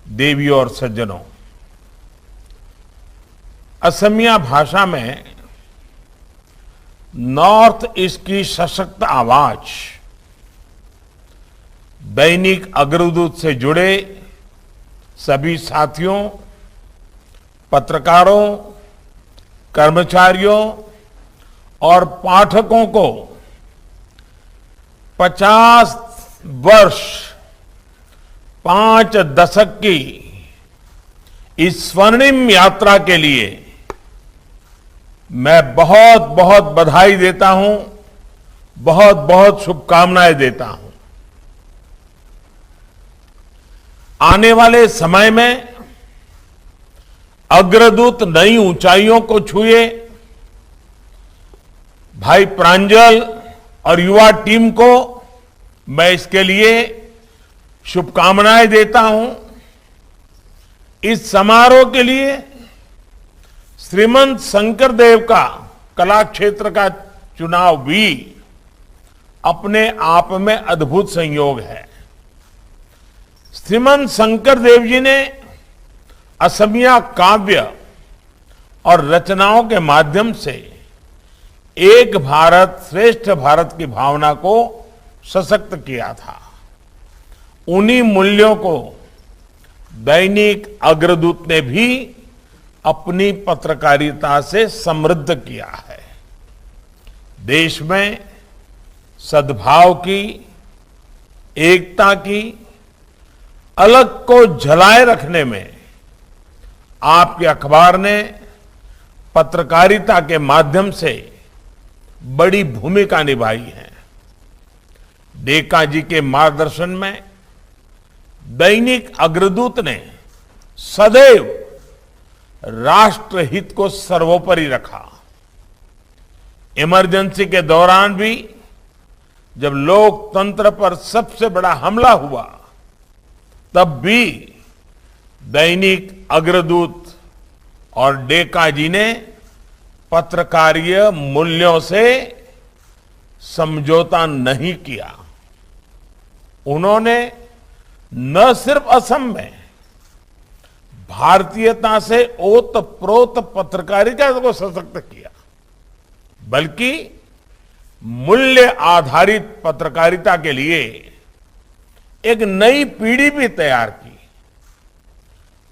देवियों और सज्जनों, असमिया भाषा में नॉर्थ ईस्ट की सशक्त आवाज दैनिक अग्रदूत से जुड़े सभी साथियों, पत्रकारों, कर्मचारियों और पाठकों को 50 वर्ष 5 दशक की इस स्वर्णिम यात्रा के लिए मैं बहुत बहुत बधाई देता हूं, बहुत बहुत शुभकामनाएं देता हूं। आने वाले समय में अग्रदूत नई ऊंचाइयों को छुए। भाई प्रांजल और युवा टीम को मैं इसके लिए शुभकामनाएं देता हूं। इस समारोह के लिए श्रीमंत शंकरदेव का कला क्षेत्र का चुनाव भी अपने आप में अद्भुत संयोग है। श्रीमंत शंकरदेव जी ने असमिया काव्य और रचनाओं के माध्यम से एक भारत श्रेष्ठ भारत की भावना को सशक्त किया था। उन्हीं मूल्यों को दैनिक अग्रदूत ने भी अपनी पत्रकारिता से समृद्ध किया है। देश में सद्भाव की, एकता की, अलग को झलाए रखने में आपके अखबार ने पत्रकारिता के माध्यम से बड़ी भूमिका निभाई है। डेका जी के मार्गदर्शन में दैनिक अग्रदूत ने सदैव राष्ट्रहित को सर्वोपरि रखा। इमरजेंसी के दौरान भी जब लोकतंत्र पर सबसे बड़ा हमला हुआ, तब भी दैनिक अग्रदूत और डेका जी ने पत्रकारीय मूल्यों से समझौता नहीं किया। उन्होंने न सिर्फ असम में भारतीयता से ओतप्रोत पत्रकारिता को सशक्त किया, बल्कि मूल्य आधारित पत्रकारिता के लिए एक नई पीढ़ी भी तैयार की।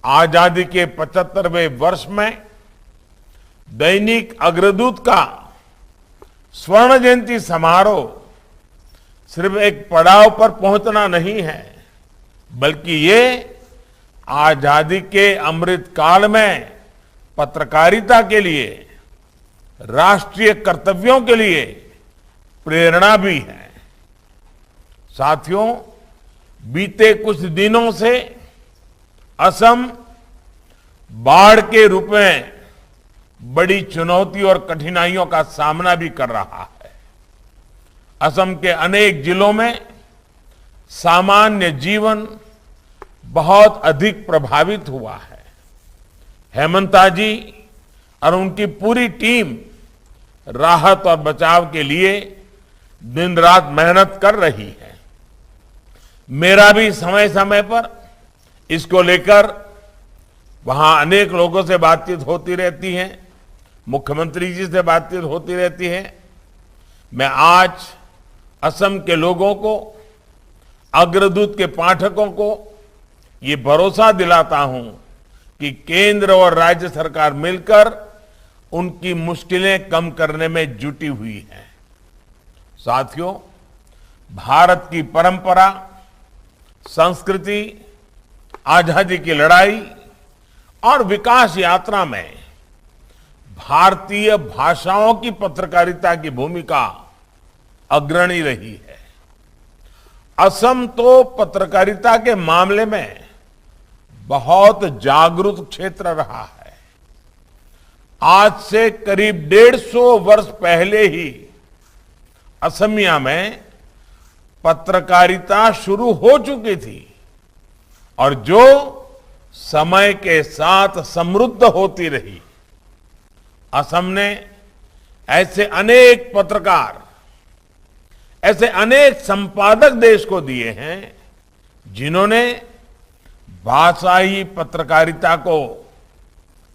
आजादी के 75वें वर्ष में दैनिक अग्रदूत का स्वर्ण जयंती समारोह सिर्फ एक पड़ाव पर पहुंचना नहीं है, बल्कि ये आजादी के अमृत काल में पत्रकारिता के लिए, राष्ट्रीय कर्तव्यों के लिए प्रेरणा भी है। साथियों, बीते कुछ दिनों से असम बाढ़ के रूप में बड़ी चुनौती और कठिनाइयों का सामना भी कर रहा है। असम के अनेक जिलों में सामान्य जीवन बहुत अधिक प्रभावित हुआ है। हेमंता जी और उनकी पूरी टीम राहत और बचाव के लिए दिन रात मेहनत कर रही है। मेरा भी समय समय पर इसको लेकर वहां अनेक लोगों से बातचीत होती रहती है, मुख्यमंत्री जी से बातचीत होती रहती है। मैं आज असम के लोगों को, अग्रदूत के पाठकों को ये भरोसा दिलाता हूं कि केंद्र और राज्य सरकार मिलकर उनकी मुश्किलें कम करने में जुटी हुई है। साथियों, भारत की परंपरा, संस्कृति, आजादी की लड़ाई और विकास यात्रा में भारतीय भाषाओं की पत्रकारिता की भूमिका अग्रणी रही है। असम तो पत्रकारिता के मामले में बहुत जागरूक क्षेत्र रहा है। आज से करीब 150 वर्ष पहले ही असमिया में पत्रकारिता शुरू हो चुकी थी और जो समय के साथ समृद्ध होती रही। असम ने ऐसे अनेक पत्रकार, ऐसे अनेक संपादक देश को दिए हैं जिन्होंने भाषाई पत्रकारिता को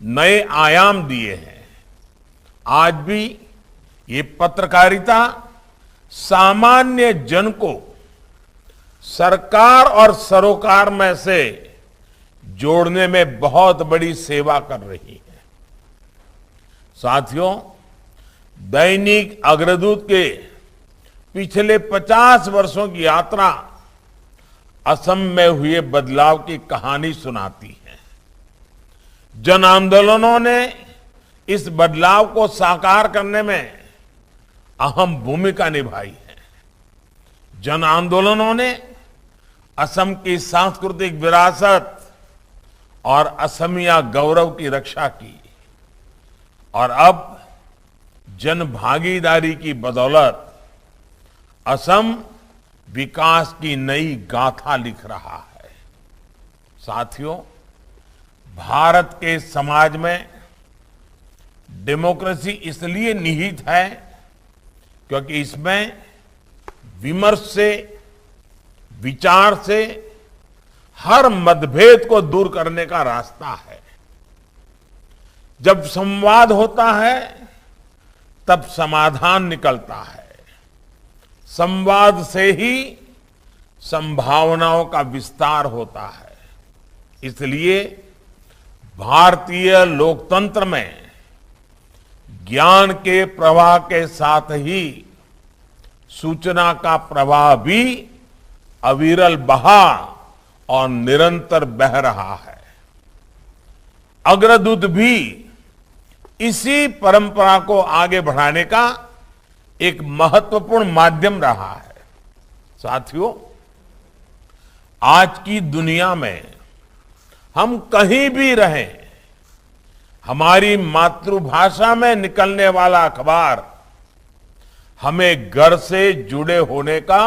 नए आयाम दिए हैं। आज भी ये पत्रकारिता सामान्य जन को सरकार और सरोकार में से जोड़ने में बहुत बड़ी सेवा कर रही है। साथियों, दैनिक अग्रदूत के पिछले 50 वर्षों की यात्रा असम में हुए बदलाव की कहानी सुनाती है। जन आंदोलनों ने इस बदलाव को साकार करने में अहम भूमिका निभाई है। जन आंदोलनों ने असम की सांस्कृतिक विरासत और असमिया गौरव की रक्षा की और अब जन भागीदारी की बदौलत असम विकास की नई गाथा लिख रहा है। साथियों, भारत के समाज में डेमोक्रेसी इसलिए निहित है क्योंकि इसमें विमर्श से, विचार से हर मतभेद को दूर करने का रास्ता है। जब संवाद होता है तब समाधान निकलता है। संवाद से ही संभावनाओं का विस्तार होता है। इसलिए भारतीय लोकतंत्र में ज्ञान के प्रवाह के साथ ही सूचना का प्रवाह भी अविरल बहा और निरंतर बह रहा है। अग्रदूत भी इसी परंपरा को आगे बढ़ाने का एक महत्वपूर्ण माध्यम रहा है। साथियों, आज की दुनिया में हम कहीं भी रहें, हमारी मातृभाषा में निकलने वाला अखबार हमें घर से जुड़े होने का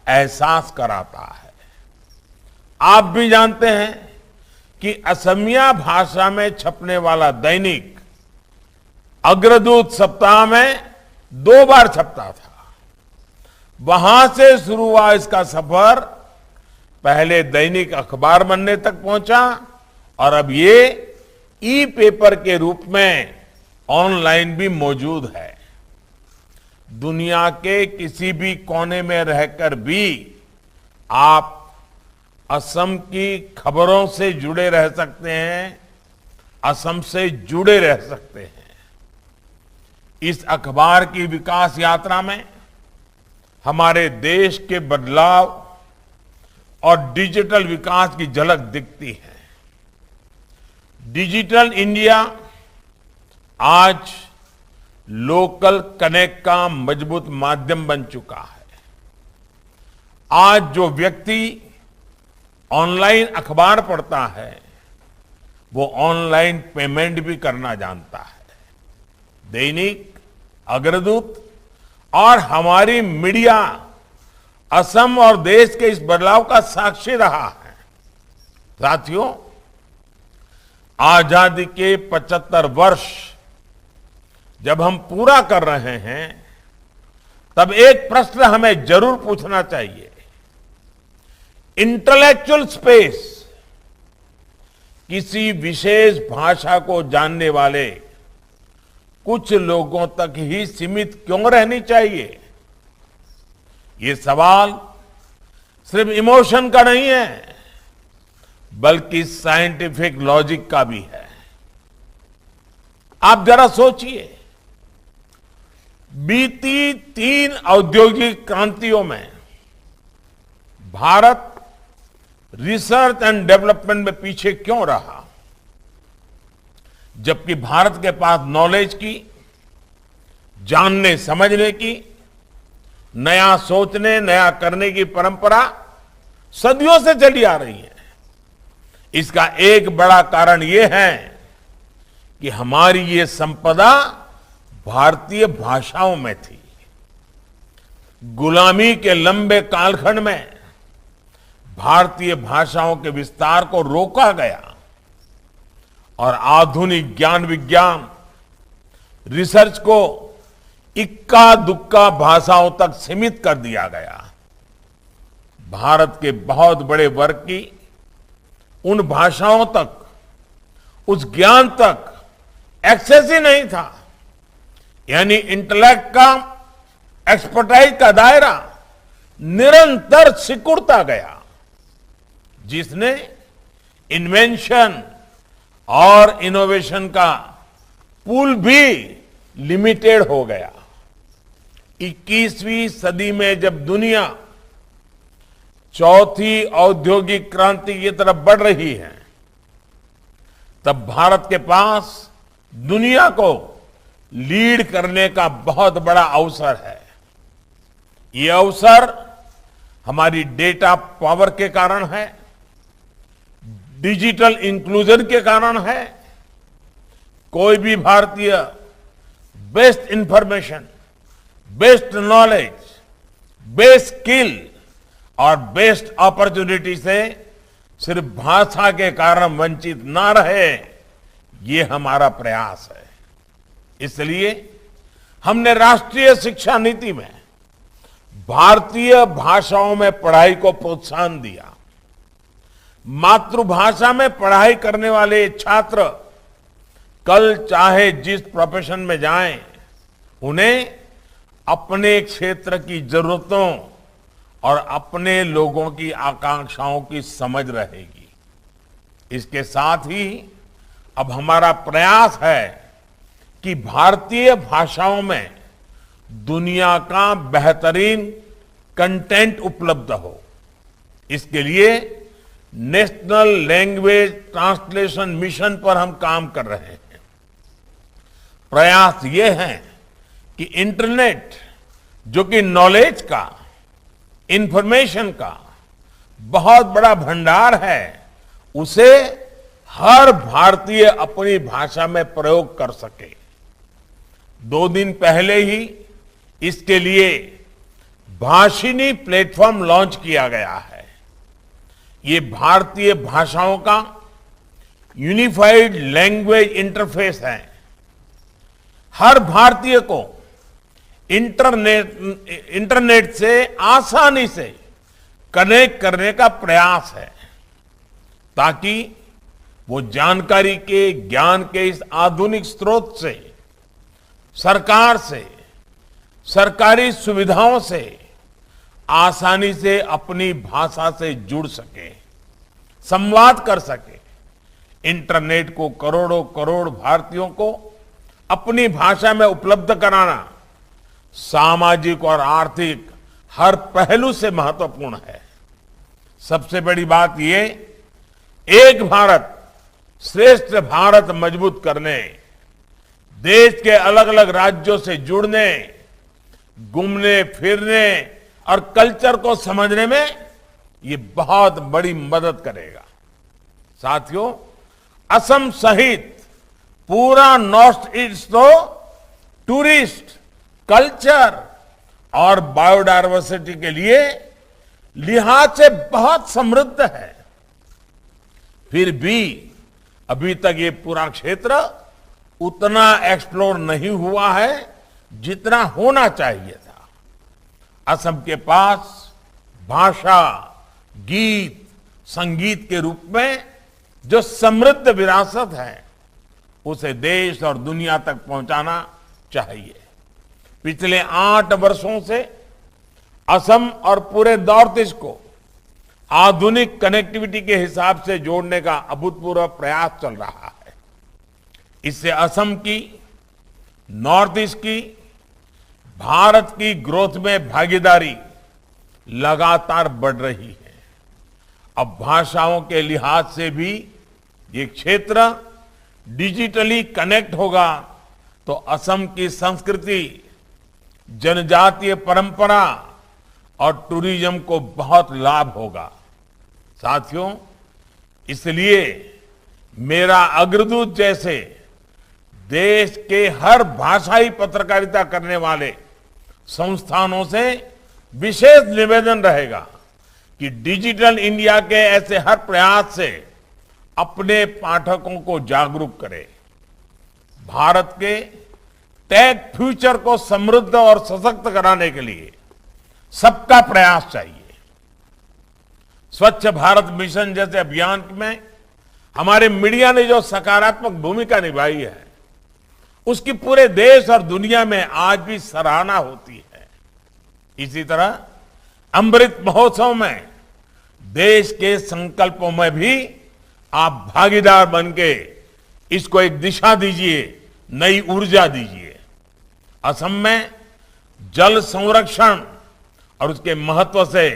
एहसास कराता है। आप भी जानते हैं कि असमिया भाषा में छपने वाला दैनिक अग्रदूत सप्ताह में 2 बार छपता था। वहां से शुरू हुआ इसका सफर पहले दैनिक अखबार बनने तक पहुंचा और अब ये ई पेपर के रूप में ऑनलाइन भी मौजूद है। दुनिया के किसी भी कोने में रहकर भी आप असम की खबरों से जुड़े रह सकते हैं, असम से जुड़े रह सकते हैं। इस अखबार की विकास यात्रा में हमारे देश के बदलाव और डिजिटल विकास की झलक दिखती है। डिजिटल इंडिया आज लोकल कनेक्ट का मजबूत माध्यम बन चुका है। आज जो व्यक्ति ऑनलाइन अखबार पढ़ता है वो ऑनलाइन पेमेंट भी करना जानता है। दैनिक अग्रदूत और हमारी मीडिया असम और देश के इस बदलाव का साक्षी रहा है। साथियों, आजादी के 75 वर्ष जब हम पूरा कर रहे हैं तब एक प्रश्न हमें जरूर पूछना चाहिए। इंटेलेक्चुअल स्पेस किसी विशेष भाषा को जानने वाले कुछ लोगों तक ही सीमित क्यों रहनी चाहिए? ये सवाल सिर्फ इमोशन का नहीं है बल्कि साइंटिफिक लॉजिक का भी है। आप जरा सोचिए, बीती 3 औद्योगिक क्रांतियों में भारत रिसर्च एंड डेवलपमेंट में पीछे क्यों रहा? जबकि भारत के पास नॉलेज की, जानने समझने की, नया सोचने, नया करने की परंपरा सदियों से चली आ रही है। इसका एक बड़ा कारण यह है कि हमारी ये संपदा भारतीय भाषाओं में थी। गुलामी के लंबे कालखंड में भारतीय भाषाओं के विस्तार को रोका गया और आधुनिक ज्ञान विज्ञान रिसर्च को इक्का दुक्का भाषाओं तक सीमित कर दिया गया। भारत के बहुत बड़े वर्ग की उन भाषाओं तक, उस ज्ञान तक एक्सेस ही नहीं था। यानी इंटेलेक्ट का, एक्सपर्टाइज का दायरा निरंतर सिकुड़ता गया, जिसने इन्वेंशन और इनोवेशन का पूल भी लिमिटेड हो गया। 21वीं सदी में जब दुनिया चौथी औद्योगिक क्रांति की तरफ बढ़ रही है, तब भारत के पास दुनिया को लीड करने का बहुत बड़ा अवसर है। ये अवसर हमारी डेटा पावर के कारण है, डिजिटल इंक्लूजन के कारण है। कोई भी भारतीय best information, best knowledge, best skill और बेस्ट अपॉर्चुनिटी से सिर्फ भाषा के कारण वंचित ना रहे, ये हमारा प्रयास है। इसलिए हमने राष्ट्रीय शिक्षा नीति में भारतीय भाषाओं में पढ़ाई को प्रोत्साहन दिया। मातृभाषा में पढ़ाई करने वाले छात्र कल चाहे जिस प्रोफेशन में जाएं, उन्हें अपने क्षेत्र की जरूरतों और अपने लोगों की आकांक्षाओं की समझ रहेगी। इसके साथ ही अब हमारा प्रयास है कि भारतीय भाषाओं में दुनिया का बेहतरीन कंटेंट उपलब्ध हो। इसके लिए नेशनल लैंग्वेज ट्रांसलेशन मिशन पर हम काम कर रहे हैं। प्रयास ये है कि इंटरनेट, जो कि नॉलेज का, इंफॉर्मेशन का बहुत बड़ा भंडार है, उसे हर भारतीय अपनी भाषा में प्रयोग कर सके। 2 दिन पहले ही इसके लिए भाषिनी प्लेटफॉर्म लॉन्च किया गया है। ये भारतीय भाषाओं का यूनिफाइड लैंग्वेज इंटरफेस है। हर भारतीय को इंटरनेट से आसानी से कनेक्ट करने का प्रयास है, ताकि वो जानकारी के, ज्ञान के इस आधुनिक स्रोत से, सरकार से, सरकारी सुविधाओं से आसानी से अपनी भाषा से जुड़ सके, संवाद कर सके। इंटरनेट को करोड़ों करोड़ भारतीयों को अपनी भाषा में उपलब्ध कराना सामाजिक और आर्थिक हर पहलू से महत्वपूर्ण है। सबसे बड़ी बात ये, एक भारत श्रेष्ठ भारत मजबूत करने, देश के अलग अलग राज्यों से जुड़ने, घूमने फिरने और कल्चर को समझने में ये बहुत बड़ी मदद करेगा। साथियों, असम सहित पूरा नॉर्थ ईस्ट तो टूरिस्ट, कल्चर और बायोडायवर्सिटी के लिए लिहाज से बहुत समृद्ध है। फिर भी अभी तक ये पूरा क्षेत्र उतना एक्सप्लोर नहीं हुआ है जितना होना चाहिए था। असम के पास भाषा, गीत, संगीत के रूप में जो समृद्ध विरासत है, उसे देश और दुनिया तक पहुंचाना चाहिए। पिछले 8 वर्षों से असम और पूरे नॉर्थ ईस्ट को आधुनिक कनेक्टिविटी के हिसाब से जोड़ने का अभूतपूर्व प्रयास चल रहा है। इससे असम की, नॉर्थ ईस्ट की, भारत की ग्रोथ में भागीदारी लगातार बढ़ रही है। अब भाषाओं के लिहाज से भी ये क्षेत्र डिजिटली कनेक्ट होगा तो असम की संस्कृति, जनजातीय परंपरा और टूरिज्म को बहुत लाभ होगा। साथियों, इसलिए मेरा अग्रदूत जैसे देश के हर भाषाई पत्रकारिता करने वाले संस्थानों से विशेष निवेदन रहेगा कि डिजिटल इंडिया के ऐसे हर प्रयास से अपने पाठकों को जागरूक करें। भारत के टेक फ्यूचर को समृद्ध और सशक्त कराने के लिए सबका प्रयास चाहिए। स्वच्छ भारत मिशन जैसे अभियान में हमारे मीडिया ने जो सकारात्मक भूमिका निभाई है उसकी पूरे देश और दुनिया में आज भी सराहना होती है। इसी तरह अमृत महोत्सव में देश के संकल्पों में भी आप भागीदार बनके इसको एक दिशा दीजिए, नई ऊर्जा दीजिए। असम में जल संरक्षण और उसके महत्व से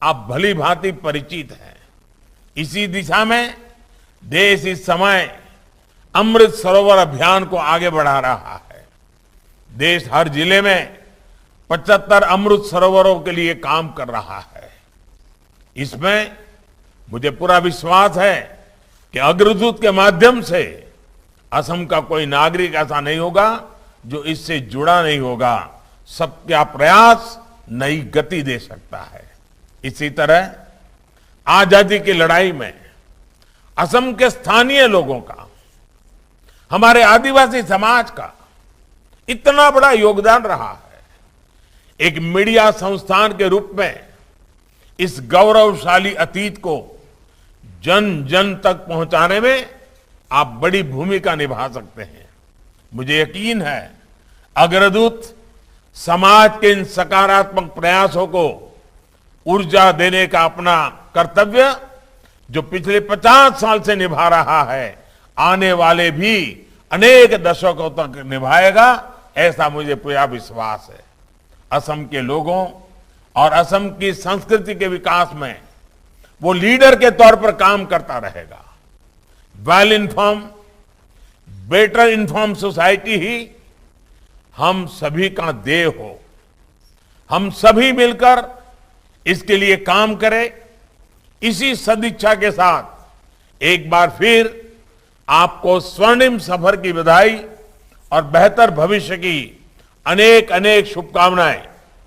आप भली भांति परिचित हैं। इसी दिशा में देश इस समय अमृत सरोवर अभियान को आगे बढ़ा रहा है। देश हर जिले में 75 अमृत सरोवरों के लिए काम कर रहा है। इसमें मुझे पूरा विश्वास है कि अग्रदूत के माध्यम से असम का कोई नागरिक ऐसा नहीं होगा जो इससे जुड़ा नहीं होगा। सबका प्रयास नई गति दे सकता है। इसी तरह आजादी की लड़ाई में असम के स्थानीय लोगों का, हमारे आदिवासी समाज का इतना बड़ा योगदान रहा है। एक मीडिया संस्थान के रूप में इस गौरवशाली अतीत को जन जन तक पहुंचाने में आप बड़ी भूमिका निभा सकते हैं। मुझे यकीन है अग्रदूत समाज के इन सकारात्मक प्रयासों को ऊर्जा देने का अपना कर्तव्य जो पिछले 50 साल से निभा रहा है, आने वाले भी अनेक दशकों तक निभाएगा, ऐसा मुझे पूरा विश्वास है। असम के लोगों और असम की संस्कृति के विकास में वो लीडर के तौर पर काम करता रहेगा। Well inform, better inform society ही हम सभी का ध्येय हो। हम सभी मिलकर इसके लिए काम करें। इसी सदिच्छा के साथ एक बार फिर आपको स्वर्णिम सफर की बधाई और बेहतर भविष्य की अनेक अनेक शुभकामनाएं।